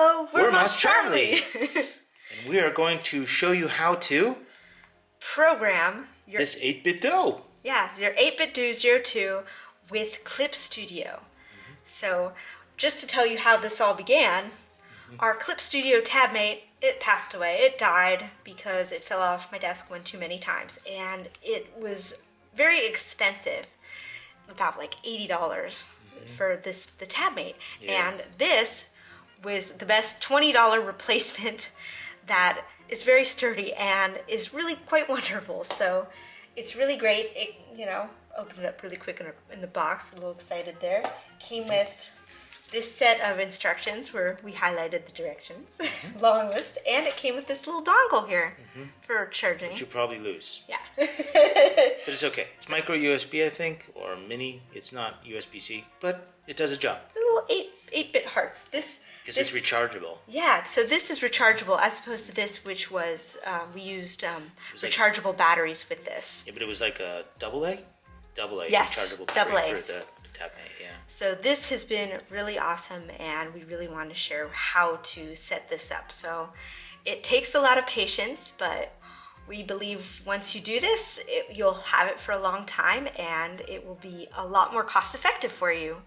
Hello, we're MossCharmly. And we are going to show you how to program your this 8bitDO. Yeah, your 8bitDO ZERO2 with Clip Studio. So, just to tell you how this all began, our Clip Studio tabmate, it passed away. It died because it fell off my desk one too many times, and it was very expensive, about like $80 for the tabmate. Yeah. And this was the best $20 replacement that is very sturdy and is really quite wonderful. So it's really great. It, opened it up really quick in the box. A little excited there. Came with this set of instructions where we highlighted the directions, long list, and it came with this little dongle here for charging. Which you probably lose. Yeah. But it's okay. It's micro USB, I think, or mini. It's not USB-C, but it does a job. The little 8-bit hearts. Because it's rechargeable. Yeah, so this is rechargeable as opposed to this, which was, we used rechargeable batteries with this. Yeah, but it was like a double A? Double A. Yes, rechargeable double battery A's. for the tabmate, yeah. So this has been really awesome, and we really want to share how to set this up. So it takes a lot of patience, but we believe once you do this, you'll have it for a long time, and it will be a lot more cost effective for you.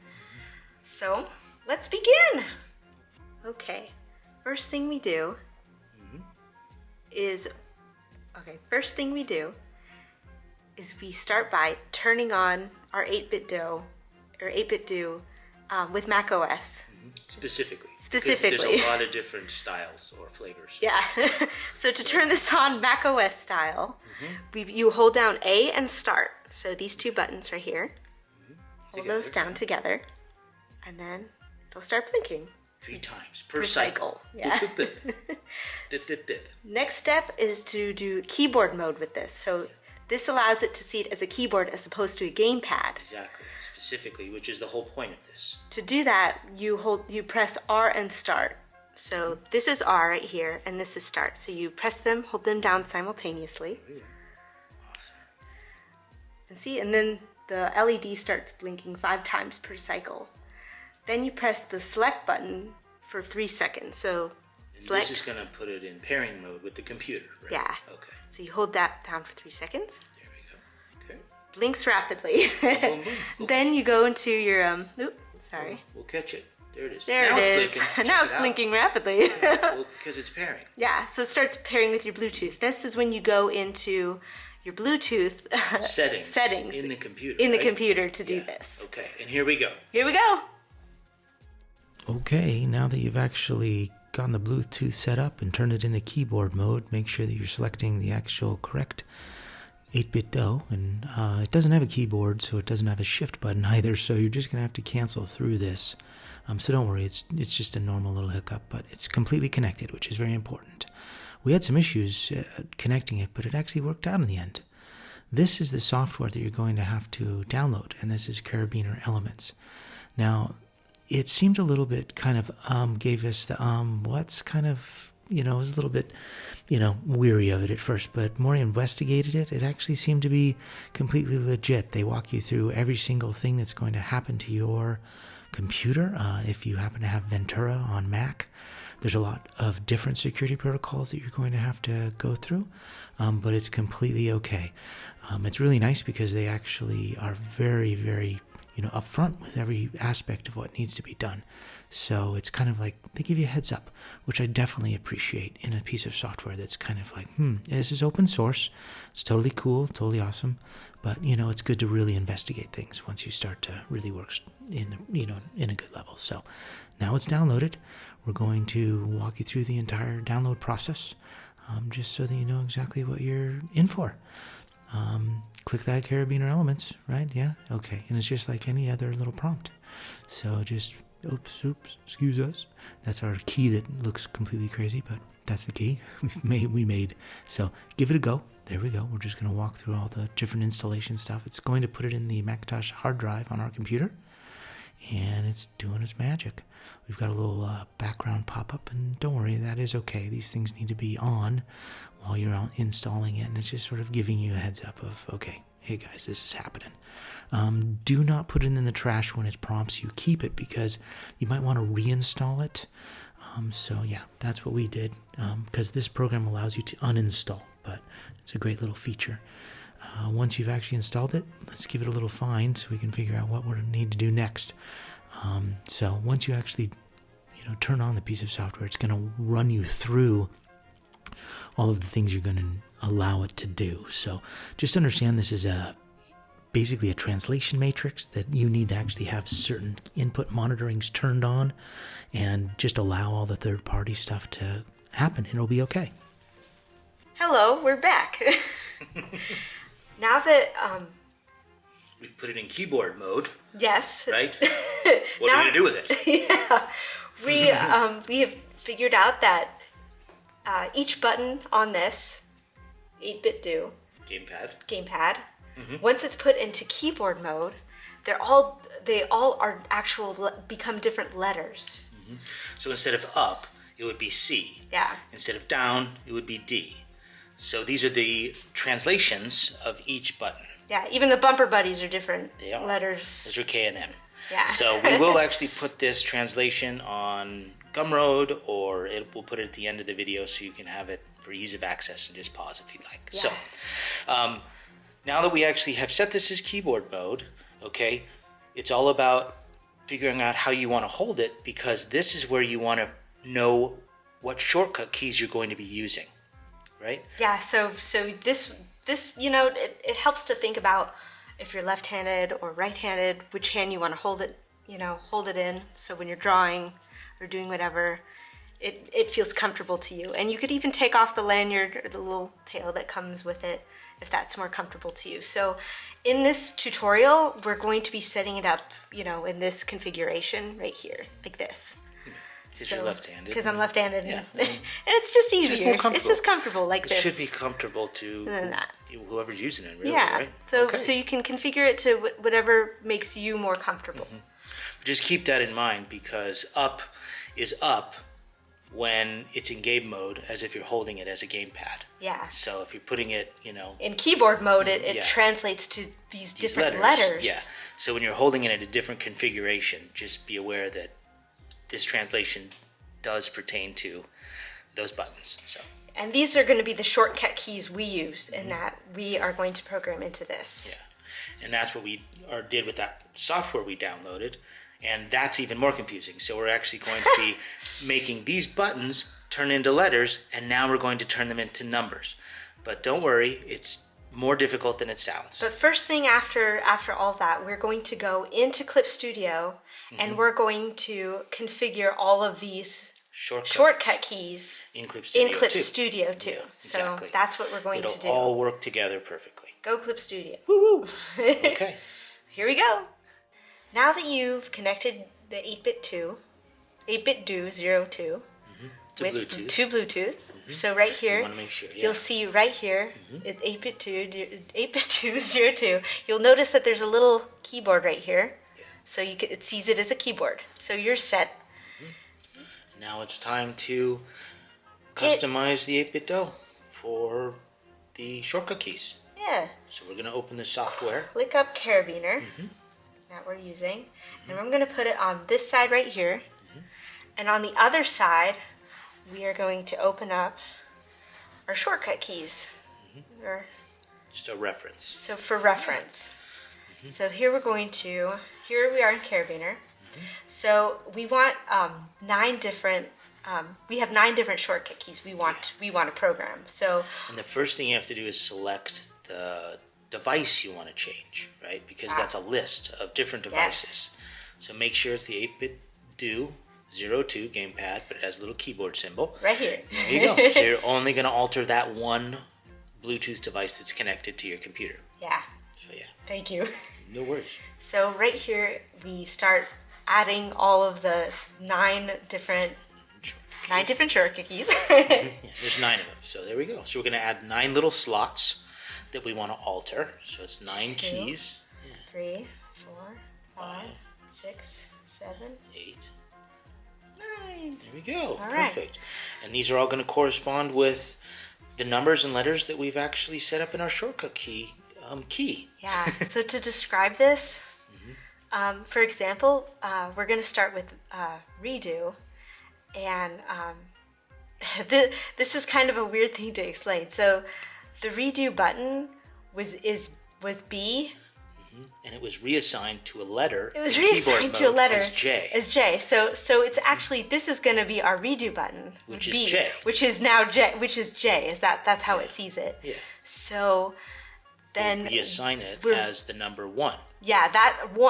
So let's begin. Okay, first thing we do is we start by turning on our 8bitDO or 8bitDO with Mac OS. Specifically. Specifically. There's a lot of different styles or flavors. Yeah. So to turn this on Mac OS style, you hold down A and start. So these two buttons right here. Hold those down together, and then it'll start blinking. 3 times per cycle. Yeah. Dip. Next step is to do keyboard mode with this. So this allows it to see it as a keyboard as opposed to a gamepad. Exactly. Specifically, which is the whole point of this. To do that, you press R and start. So this is R right here, and this is start. So you press them, hold them down simultaneously. Awesome. And see, and then the LED starts blinking 5 times per cycle. Then you press the select button for 3 seconds. So select. This is going to put it in pairing mode with the computer, right? Yeah. Okay. So you hold that down for 3 seconds. There we go. Okay. Blinks rapidly. Boom, boom, boom. Okay. Then you go into your sorry. We'll catch it. There it is. There now it is. Now it's blinking rapidly. Well, because it's pairing. Yeah, so it starts pairing with your Bluetooth. This is when you go into your Bluetooth settings in the computer. In the computer to do this. Okay, and here we go. Here we go. Okay, now that you've actually gotten the Bluetooth set up and turned it into keyboard mode, make sure that you're selecting the actual correct 8bitDO, and it doesn't have a keyboard, so it doesn't have a shift button either, so you're just going to have to cancel through this. So don't worry, it's just a normal little hiccup, but it's completely connected, which is very important. We had some issues connecting it, but it actually worked out in the end. This is the software that you're going to have to download, and this is Karabiner-Elements. Now, it seemed a little bit kind of gave us the what's kind of, was a little bit, weary of it at first, but more investigated it actually seemed to be completely legit. They walk you through every single thing that's going to happen to your computer. If you happen to have Ventura on Mac, there's a lot of different security protocols that you're going to have to go through, but it's completely okay. It's really nice because they actually are very, very upfront with every aspect of what needs to be done. So it's kind of like they give you a heads up, which I definitely appreciate in a piece of software that's kind of like, this is open source. It's totally cool, totally awesome. But, it's good to really investigate things once you start to really work in a good level. So now it's downloaded. We're going to walk you through the entire download process, just so that you know exactly what you're in for. Click that Karabiner-Elements, right? Yeah? Okay. And it's just like any other little prompt. So just, oops, excuse us. That's our key that looks completely crazy, but that's the key we made. So give it a go. There we go. We're just going to walk through all the different installation stuff. It's going to put it in the Macintosh hard drive on our computer, and it's doing its magic. We've got a little background pop-up, and don't worry, that is okay. These things need to be on while you're out installing it, and it's just sort of giving you a heads up of, okay, hey guys, this is happening. Do not put it in the trash when it prompts you. Keep it, because you might want to reinstall it. So yeah, that's what we did, because this program allows you to uninstall, but it's a great little feature. Once you've actually installed it, let's give it a little find so we can figure out what we need to do next. So once you actually, turn on the piece of software, it's going to run you through all of the things you're going to allow it to do. So just understand this is basically a translation matrix that you need to actually have certain input monitorings turned on and just allow all the third-party stuff to happen, and it'll be okay. Hello, we're back. Now that We've put it in keyboard mode, yes, right? What are we going to do with it? Yeah, we have figured out that each button on this 8bitDO gamepad, once it's put into keyboard mode, they all are become different letters. So instead of up, it would be C. Yeah. Instead of down, it would be D. So these are the translations of each button. Yeah, even the bumper buddies are different They are. letters. Those are K and M. Yeah. So we will actually put this translation on Gumroad, or we'll put it at the end of the video so you can have it for ease of access and just pause if you like. Yeah. So now that we actually have set this as keyboard mode, okay, it's all about figuring out how you want to hold it, because this is where you want to know what shortcut keys you're going to be using, right? Yeah, so this it helps to think about if you're left-handed or right-handed, which hand you want to hold it in. So when you're drawing or doing whatever, it feels comfortable to you. And you could even take off the lanyard or the little tail that comes with it if that's more comfortable to you. So in this tutorial, we're going to be setting it up, in this configuration right here, like this. Because you're left-handed. Because I'm left-handed. Yeah. And it's just easier. It's just more comfortable. It's just comfortable like this. It should be comfortable to whoever's using it, really, yeah. right? So Okay. so you can configure it to whatever makes you more comfortable. Just keep that in mind, because up is up when it's in game mode, as if you're holding it as a gamepad. Yeah. So if you're putting it, In keyboard mode, it Yeah. translates to these these different letters. Yeah. So when you're holding it in a different configuration, just be aware that this translation does pertain to those buttons. So. And these are going to be the shortcut keys we use, and that we are going to program into this. Yeah. And that's what we did with that software we downloaded. And that's even more confusing. So we're actually going to be making these buttons turn into letters, and now we're going to turn them into numbers. But don't worry, it's more difficult than it sounds. But first thing after all that, we're going to go into Clip Studio, and we're going to configure all of these shortcut keys in Clip Studio too. Yeah, exactly. So that's what we're going to do. It'll all work together perfectly. Go Clip Studio. Woo-woo. Okay. Here we go. Now that you've connected the 8bitDO ZERO2 To Bluetooth. to Bluetooth, so right here, You want to make sure, yeah. you'll see right here, it's 8bitDO ZERO2. You'll notice that there's a little keyboard right here, so it sees it as a keyboard. So you're set. Now it's time to customize the 8bitDO for the shortcut keys. Yeah. So we're going to open the software. Click up Karabiner that we're using, and I'm going to put it on this side right here, and on the other side, we are going to open up our shortcut keys. Just a reference. So for reference. So here we are in Karabiner. So we want 9 different, we have 9 different shortcut keys we want to program. So, And the first thing you have to do is select the device you want to change, right? Because that's a list of different devices. So make sure it's the 8bitDO ZERO2 gamepad, but it has a little keyboard symbol. right here. There you go. So you're only going to alter that one Bluetooth device that's connected to your computer. Yeah. So yeah, Thank you. no worries. So right here, we start adding all of the 9 different shortcut keys. Yeah, there's 9 of them. So there we go. So we're going to add 9 little slots that we want to alter. So it's 9 keys. 3, 4, 5, 6, 7, 8. 9. There we go. All right. Perfect. And these are all going to correspond with the numbers and letters that we've actually set up in our shortcut key. Yeah. So to describe this, for example, we're going to start with redo, And this is kind of a weird thing to explain. So the redo button was B. And it was reassigned to a letter. It was in keyboard reassigned to a mode letter as J. So it's actually, this is going to be our redo button, Which B, is J. which is now J, which is J. That's how it sees it. Yeah. So then Reassign it as the number 1. Yeah,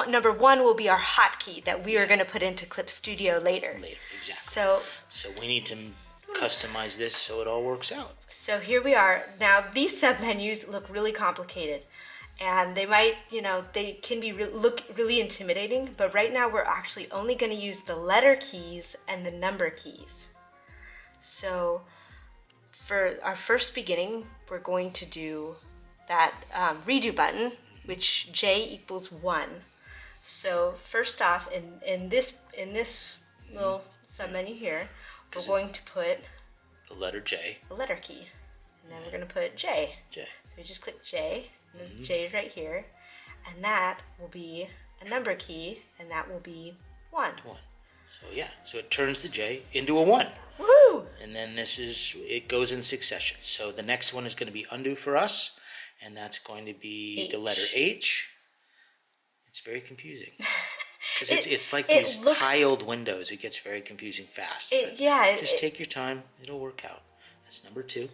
number 1 will be our hotkey that we are going to put into Clip Studio later. Exactly. So we need to customize this so it all works out. So here we are. Now these submenus look really complicated, and they might, they can be look really intimidating. But right now we're actually only going to use the letter keys and the number keys. So for our first beginning, we're going to do that redo button, which J equals 1. So first off, in this little submenu here, we're going to put the letter J, the letter key, and then we're going to put J. So we just click J, and then J is right here, and that will be a number key, and that will be 1. So it turns the J into a 1. Woohoo! And then it goes in succession. So the next one is going to be undo for us, and that's going to be the letter H. It's very confusing. Because it's like these tiled windows. It gets very confusing fast. Just take your time. It'll work out. That's number 2.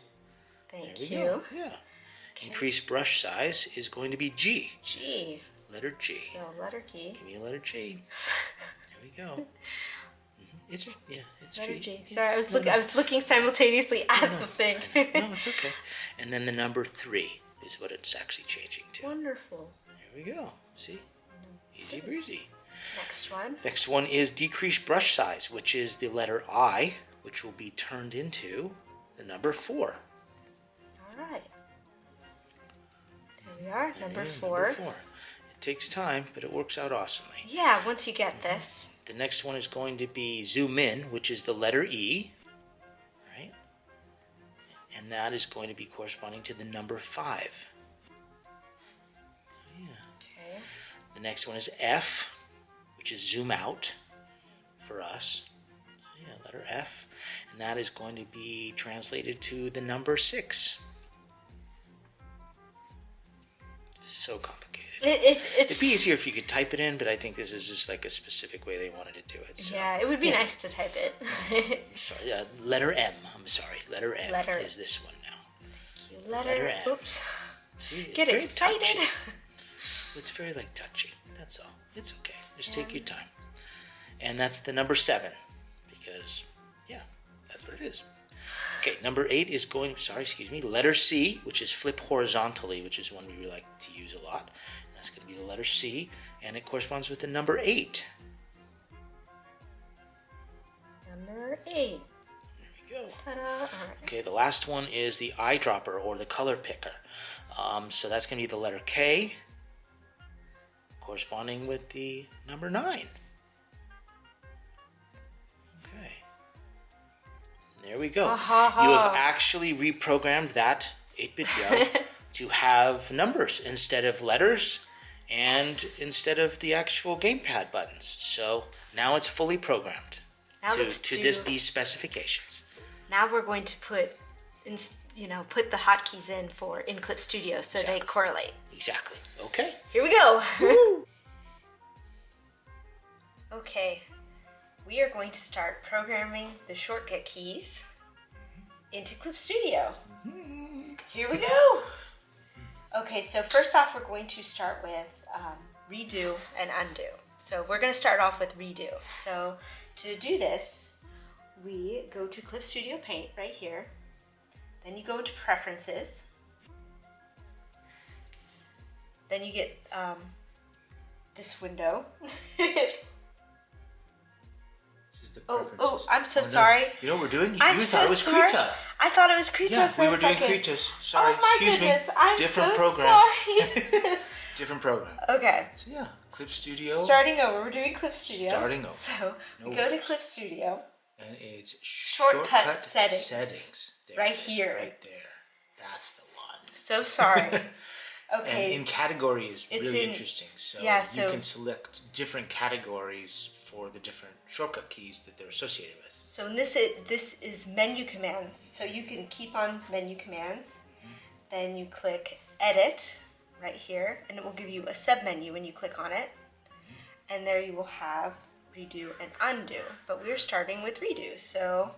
Thank you. Go. Yeah. Okay. Increased brush size is going to be G. G. Letter G. So letter key. Give me a letter G. There we go. It's letter G. G. Sorry, I was looking simultaneously at the thing. No, it's okay. And then the number 3 is what it's actually changing to. Wonderful. There we go. See? Easy breezy. Next one is decreased brush size, which is the letter I, which will be turned into the number 4. All right. There we are, number 4. It takes time, but it works out awesomely. Yeah, once you get this. The next one is going to be zoom in, which is the letter E, right? And that is going to be corresponding to the number 5. Yeah. Okay. The next one is F, which is zoom out for us. So yeah, letter F. And that is going to be translated to the number 6. So complicated. It'd be easier if you could type it in, but I think this is just like a specific way they wanted to do it. So. Yeah, it would be nice to type it. I'm sorry, letter M. I'm sorry, letter M is this one now. Thank you. Letter M. Oops. See, it's Get very excited. Touchy. It's very touchy. That's all. It's okay. Just take your time. And that's the number 7, because that's what it is. Okay, number 8 is letter C, which is flip horizontally, which is one we like to use a lot. And that's going to be the letter C, and it corresponds with the number 8. Number 8. There we go. Ta-da. All right. Okay, the last one is the eyedropper or the color picker. So that's going to be the letter K, corresponding with the number 9. There we go. You have actually reprogrammed that 8bitDO to have numbers instead of letters and instead of the actual gamepad buttons. So now it's fully programmed to these specifications. Now we're going to put the hotkeys in Clip Studio so they correlate. Exactly. Okay. Here we go. Okay. We are going to start programming the shortcut keys into Clip Studio. Here we go. Okay, so first off, we're going to start with redo and undo. So we're going to start off with redo. So to do this, we go to Clip Studio Paint right here. Then you go to Preferences. Then you get this window. Oh, I'm so sorry. You know what we're doing? I'm so sorry. I thought it was Krita for a second. We were doing Kritas. Sorry, oh my excuse goodness. me. I'm Different so program. sorry. Different program. Okay. So yeah, Clip Studio. Starting over. We're doing Clip Studio. Starting over. So we go to Clip Studio. And it's shortcut settings. There right here. Right there. That's the one. So sorry. Okay. And in category is really interesting. So you can select different categories for the different shortcut keys that they're associated with. So this is menu commands. So you can keep on menu commands. Then you click edit right here, and it will give you a submenu when you click on it. And there you will have redo and undo. But we're starting with redo. So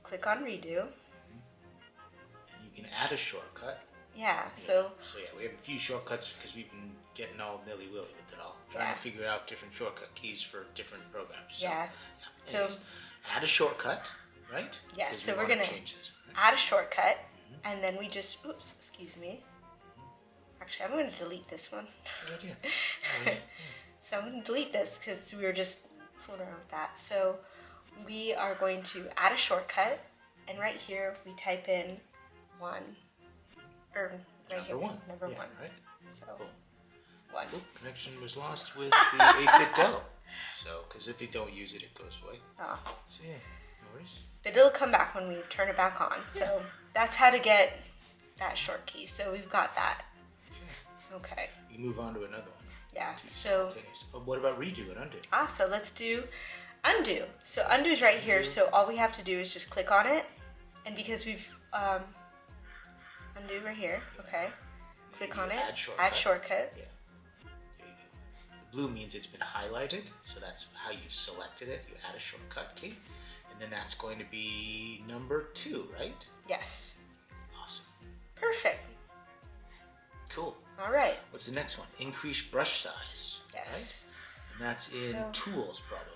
click on redo. And you can add a shortcut. Yeah, so So yeah, we have a few shortcuts because we've been getting all nilly-willy with it all. Trying to figure out different shortcut keys for different programs. So, yeah. So anyways, add a shortcut, right? yeah, 'Cause so we we're wanna gonna change this, right? add a shortcut, and then we just excuse me. Actually, I'm gonna delete this one. Good idea. No worries. So I'm gonna delete this because we were just fooling around with that. So we are going to add a shortcut, and right here we type in 1, or right here, Number 1. number Yeah, 1. right? So Cool. 1. Oh, connection was lost with the 8bitDO. So, because if you don't use it, it goes away. Oh. So yeah, no worries. But it'll come back when we turn it back on. So that's how to get that short key. So we've got that. Okay. You move on to another one. Yeah. So Oh, what about redo and undo? so let's do undo. So undo's right here. So all we have to do is just click on it, and because we've undo right here. Okay. Click on it. Add shortcut. Yeah. There you go. The blue means it's been highlighted, so that's how you selected it. You add a shortcut key, and then that's going to be number 2, right? Yes. Awesome. Perfect. Cool. All right. What's the next one? Increase brush size. Yes. Right? And that's in tools, probably.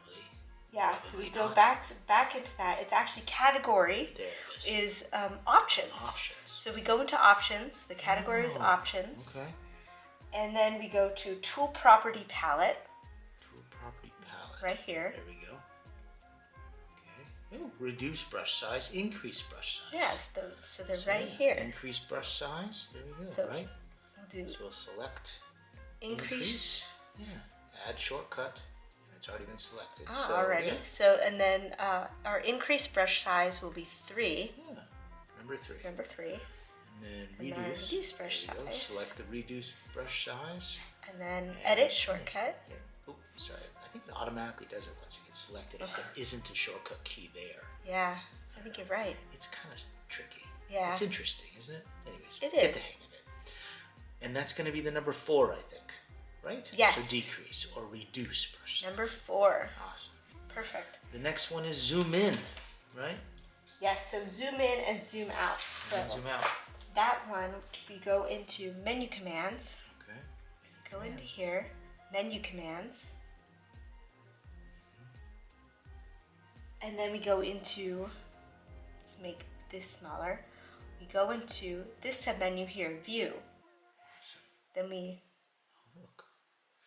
Yeah. So we Probably go not. back into that. It's actually category. There it is. Is options. Options. So we go into options. The category is options. Okay. And then we go to tool property palette Tool property palette. right here. There we go. Okay. Oh, reduce brush size, increase brush size. Yes, so they're So, right yeah, here. Increase brush size. There we go. So right. we'll do So we'll select increase. Yeah. Add shortcut. And it's already been selected. Ah, so, already. Yeah. So and then our increase brush size will be 3. Yeah. Number 3. Number 3. And then And reduce. now reduce brush There you go. size. Select the reduce brush size. And then edit shortcut. Here. Oh, sorry. I think it automatically does it once it gets selected. If there isn't a shortcut key there. Yeah, I think you're right. It's kind of tricky. Yeah. It's interesting, isn't it? Anyways, It get is. the hang of it. And that's going to be the number 4, I think. Right? Yes. So decrease or reduce brush size. Number 4. Awesome. Perfect. The next one is zoom in, right? Yes, so zoom in and zoom out. So And zoom out. that one, we go into menu commands. Okay. So go into here, menu commands. And then we go into, let's make this smaller. We go into this submenu here, view. Then we Look.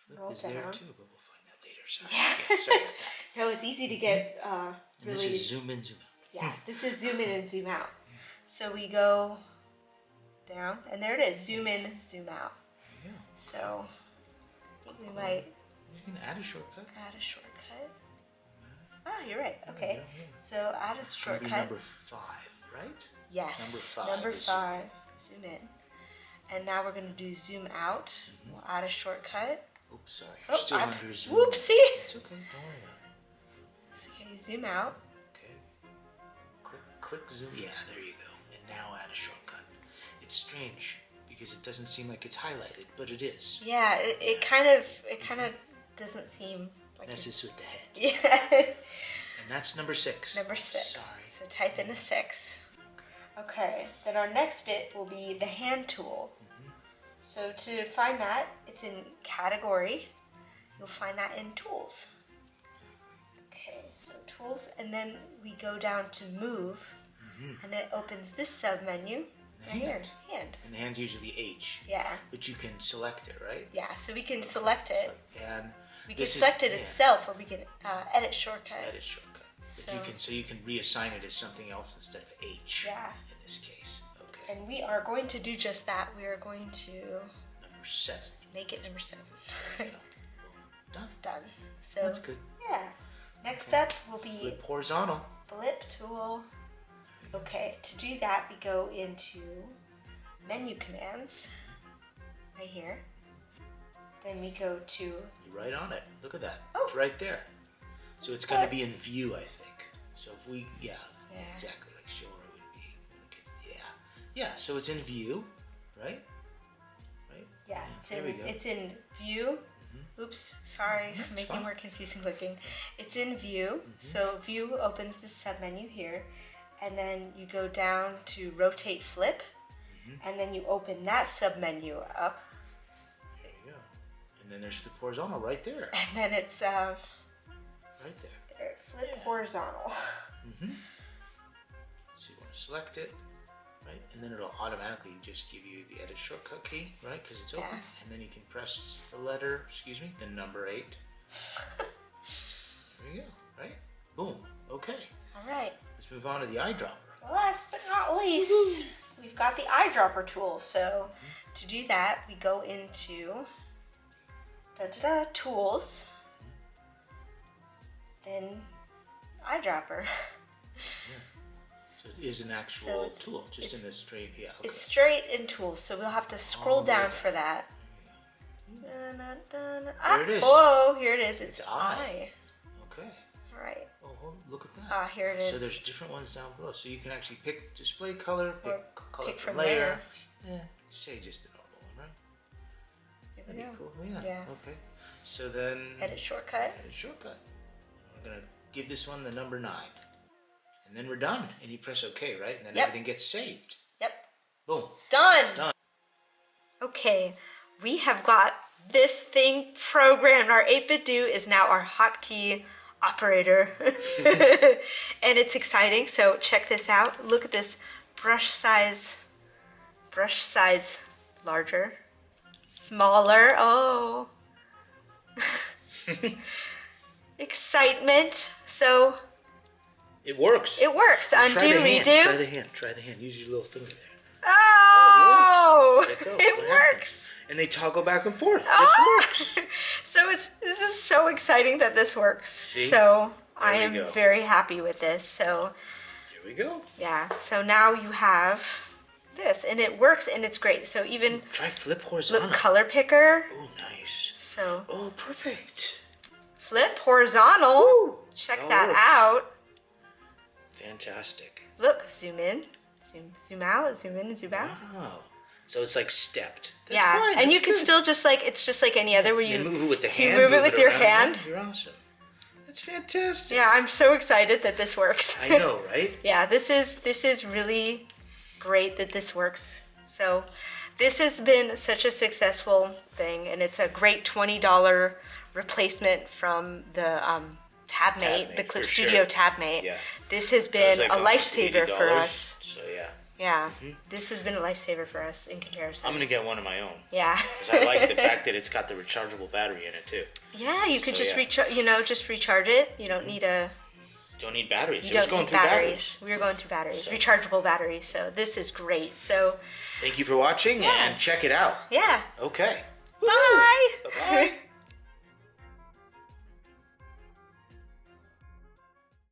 Flip roll is there down. too, but we'll find that later. Sorry. Yeah, sorry about that. No, it's easy to get And really. this is zoom in, zoom out. Yeah, this is zoom in and zoom out. So we go down, and there it is, zoom in, zoom out. There you go. So I think we might You can add a shortcut. add a shortcut. Ah, you're right. Okay. yeah. So add a It's gonna be shortcut. number 5, right? Yes. number 5 Number is 5. Zoom in. And now we're going to do zoom out. We'll add a shortcut. Oops, sorry. Oh, You're still I'm- under zoom. whoopsie. It's okay. Don't worry about it. So, okay, zoom out. Okay. Click zoom. Yeah, there you go. And now add a shortcut. It's strange because it doesn't seem like it's highlighted, but it is. Yeah, it kind of doesn't seem like Messes with the head. yeah. And that's number 6. Number 6. Sorry. So type in a 6. Okay. Then our next bit will be the hand tool. So to find that, it's in category. You'll find that in tools. Okay, so tools, and then we go down to move, and it opens this sub menu right here. Hand. And the hand's usually H. Yeah. But you can select it, right? Yeah. So we can select it. And We can this is- select it yeah, itself, or we can edit shortcut. Edit shortcut. But So- you can reassign it as something else instead of H. Yeah. In this case. Okay. And we are going to do just that. We are going to Number 7. make it number 7. Yeah. Done. Done. So That's good. yeah. Next up will be Flip horizontal. flip tool. Okay, to do that we go into menu commands right here. Then we go to You're right on it. Look at that. Oh. It's right there. So it's going to be in view, I think. So if we, exactly, like show where it would be. When it gets, yeah. So it's in view, right? Right. Yeah, There we go. it's in view. Oops, sorry, making more confusing looking. It's in view. So view opens the submenu here, and then you go down to rotate flip, and then you open that submenu up. There you go. And then there's flip horizontal right there. And then it's Right there. flip horizontal. So you want to select it, right? And then it'll automatically just give you the edit shortcut key, right? Because it's open. And then you can press the letter, the number 8. There you go, right? Boom. Okay. All right. Let's move on to the eyedropper. Last but not least, we've got the eyedropper tool. So to do that, we go into tools, then eyedropper. So it is an actual tool, just in the straight, okay. It's straight in tools, so we'll have to scroll down for that. There it is. Oh, here it is. It's eye. Okay. All right. Oh, look at that. Here it is. So there's different ones down below. So you can actually pick display color, pick color pick from from layer. layer. Say just the normal one, right? That'd be cool. Yeah. Okay. So then Edit shortcut. Edit shortcut. We're gonna give this one the number 9, and then we're done. And you press OK, right? And then everything gets saved. Yep. Boom. Done. Okay, we have got this thing programmed. Our 8bitDO is now our hotkey operator. And it's exciting, so check this out. Look at this brush size larger, smaller. Oh. Excitement. So it works. It works. Undo, redo. Try the hand. Try the hand. Use your little finger there. Oh, it works. And they toggle back and forth. Oh. This works. So this is so exciting that this works. See? So I There am we go. very happy with this. So Here we go. yeah. So now you have this, and it works, and it's great. So even Try flip horizontal. color picker. Oh, nice. So Oh, perfect. flip horizontal. Woo. Check That that works. out. Fantastic. Look, zoom in, zoom out, zoom in, and zoom out. Wow. So it's like stepped. That's Yeah, fine. and you That's can good. still it's just like any other where you move it with the hand. You move it with your around. hand. You're awesome. That's fantastic. Yeah, I'm so excited that this works. I know, right? Yeah, this is really great that this works. So this has been such a successful thing, and it's a great $20 replacement from the TabMate, the for Clip sure. Studio TabMate. Yeah. This has That was been like a almost lifesaver for $80. us. So yeah. Yeah, this has been a lifesaver for us in comparison. I'm gonna get one of my own. Yeah. Because I like the fact that it's got the rechargeable battery in it too. Yeah, you could So, just yeah. just recharge it. You don't need Don't need batteries. you It was don't going need through batteries. We were going through batteries, So- rechargeable batteries. So this is great. So Thank you for watching and check it out. yeah. Okay. Bye. Bye.